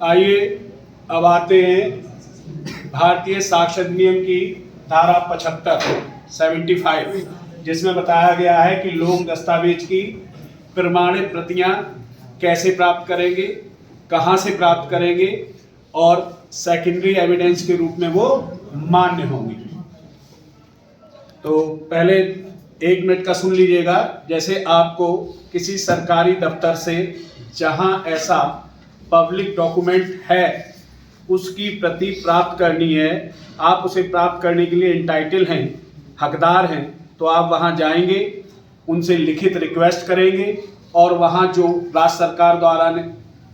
आइए अब आते हैं भारतीय साक्ष्य अधिनियम की धारा 75 जिसमें बताया गया है कि लोक दस्तावेज की प्रमाणित प्रतियां कैसे प्राप्त करेंगे, कहां से प्राप्त करेंगे और सेकेंडरी एविडेंस के रूप में वो मान्य होंगी। तो पहले 1 मिनट का सुन लीजिएगा। जैसे आपको किसी सरकारी दफ्तर से जहां ऐसा पब्लिक डॉक्यूमेंट है उसकी प्रति प्राप्त करनी है, आप उसे प्राप्त करने के लिए इंटाइटल हैं, हकदार हैं, तो आप वहां जाएंगे, उनसे लिखित रिक्वेस्ट करेंगे और वहां जो राज्य सरकार द्वारा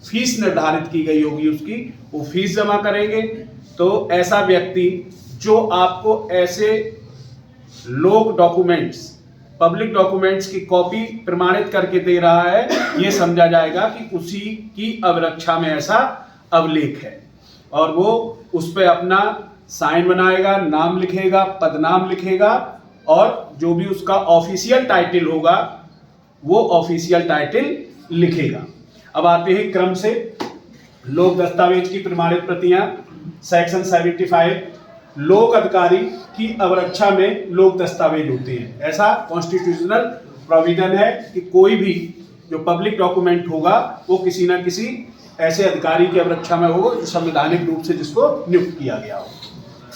फीस निर्धारित की गई होगी उसकी वो फीस जमा करेंगे। तो ऐसा व्यक्ति जो आपको ऐसे लोक डॉक्यूमेंट्स, पब्लिक डॉक्यूमेंट्स की कॉपी प्रमाणित करके दे रहा है, ये समझा जाएगा कि उसी की अवरक्षा में ऐसा अभिलेख है और वो उस पर अपना साइन बनाएगा, नाम लिखेगा, पदनाम लिखेगा और जो भी उसका ऑफिशियल टाइटल होगा वो ऑफिशियल टाइटल लिखेगा। अब आते हैं क्रम से लोक दस्तावेज की प्रमाणित प्रतियां। सेक्शन 75 लोक अधिकारी की अवरक्षा में लोक दस्तावेज होते हैं। ऐसा कॉन्स्टिट्यूशनल प्रोविजन है कि कोई भी जो पब्लिक डॉक्यूमेंट होगा वो किसी न किसी ऐसे अधिकारी की अवरक्षा में होगा जो संवैधानिक रूप से जिसको नियुक्त किया गया हो।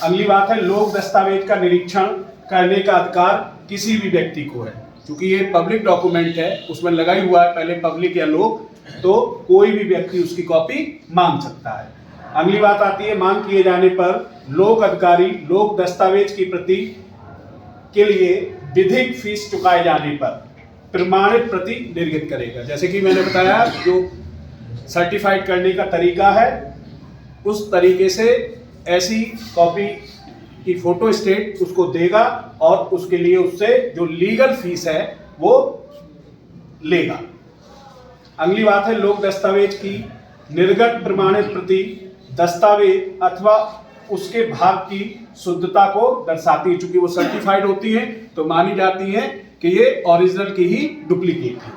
अगली बात है लोक दस्तावेज का निरीक्षण करने का अधिकार किसी भी व्यक्ति को है। क्योंकि ये पब्लिक डॉक्यूमेंट है, उसमें लगा ही हुआ है पहले पब्लिक या लोक, तो कोई भी व्यक्ति उसकी कॉपी मांग सकता है। अगली बात आती है मांग किए जाने पर लोक अधिकारी लोक दस्तावेज की प्रति के लिए विधिक फीस चुकाए जाने पर प्रमाणित प्रति निर्गत करेगा। जैसे कि मैंने बताया जो सर्टिफाइड करने का तरीका है उस तरीके से ऐसी कॉपी की फोटो स्टेट उसको देगा और उसके लिए उससे जो लीगल फीस है वो लेगा। अगली बात है लोक दस्तावेज की निर्गत प्रमाणित प्रति दस्तावेज अथवा उसके भाग की शुद्धता को दर्शाती है। चूंकि वो सर्टिफाइड होती है तो मानी जाती है कि ये ओरिजिनल की ही डुप्लीकेट है।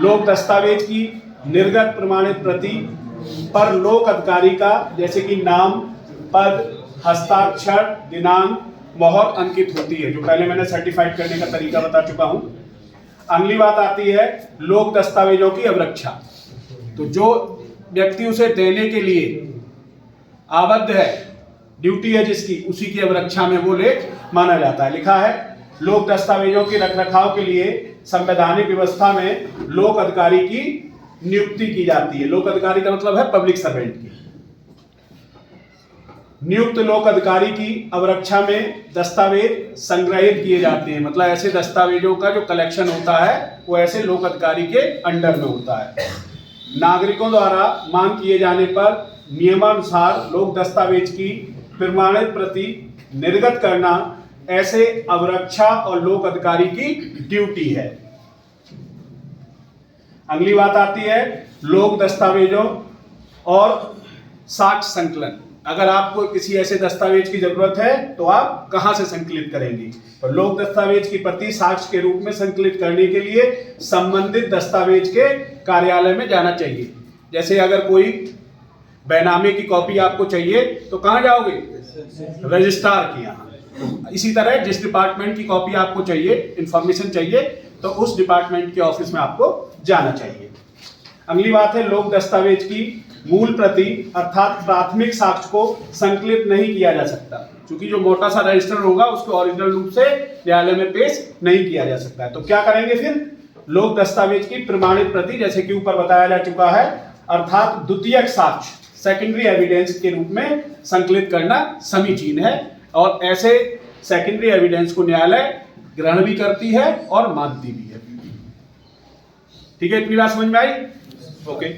लोक दस्तावेज की निर्गत प्रमाणित प्रति पर लोक अधिकारी का जैसे कि नाम, पद, हस्ताक्षर, दिनांक, मोहर अंकित होती है, जो पहले मैंने सर्टिफाइड करने का तरीका बता चुका हूं। अगली बात आती है लोक दस्तावेजों की अवरक्षा। तो जो व्यक्ति उसे देने के लिए आबद्ध है, ड्यूटी है जिसकी, उसी की अवरक्षा में वो लेख माना जाता है। लिखा है लोक दस्तावेजों के रखरखाव के लिए संवैधानिक व्यवस्था में लोक अधिकारी की नियुक्ति की जाती है। लोक अधिकारी का मतलब है पब्लिक सर्वेंट की। नियुक्त लोक अधिकारी की अवरक्षा में दस्तावेज संग्रहित किए जाते हैं। मतलब ऐसे दस्तावेजों का जो कलेक्शन होता है वो ऐसे लोक अधिकारी के अंडर में होता है। नागरिकों द्वारा मांग किए जाने पर नियमानुसार लोक दस्तावेज की प्रमाणित प्रति निर्गत करना ऐसे अवरक्षा और लोक अधिकारी की ड्यूटी है। अगली बात आती है लोक दस्तावेजों और साक्ष्य संकलन। अगर आपको किसी ऐसे दस्तावेज की जरूरत है तो आप कहां से संकलित करेंगे? तो लोक दस्तावेज की प्रति साक्ष्य के रूप में संकलित करने के लिए संबंधित दस्तावेज के कार्यालय में जाना चाहिए। जैसे अगर कोई बैनामे की कॉपी आपको चाहिए तो कहां जाओगे? रजिस्ट्रार के यहाँ। इसी तरह जिस डिपार्टमेंट की कॉपी आपको चाहिए, इंफॉर्मेशन चाहिए, तो उस डिपार्टमेंट के ऑफिस में आपको जाना चाहिए। अगली बात है लोक दस्तावेज की मूल प्रति अर्थात प्राथमिक साक्ष्य को संकलित नहीं किया जा सकता, क्योंकि जो मोटा सा रजिस्टर होगा उसको ओरिजिनल रूप से न्यायालय में पेश नहीं किया जा सकता है। तो क्या करेंगे फिर? लोक दस्तावेज की प्रमाणित प्रति, जैसे कि ऊपर बताया जा चुका है, अर्थात द्वितीयक साक्ष्य, सेकेंडरी एविडेंस के रूप में संकलित करना समीचीन है और ऐसे सेकेंडरी एविडेंस को न्यायालय ग्रहण भी करती है और मानती भी है। ठीक है, इतनी बात समझ में आई? ओके।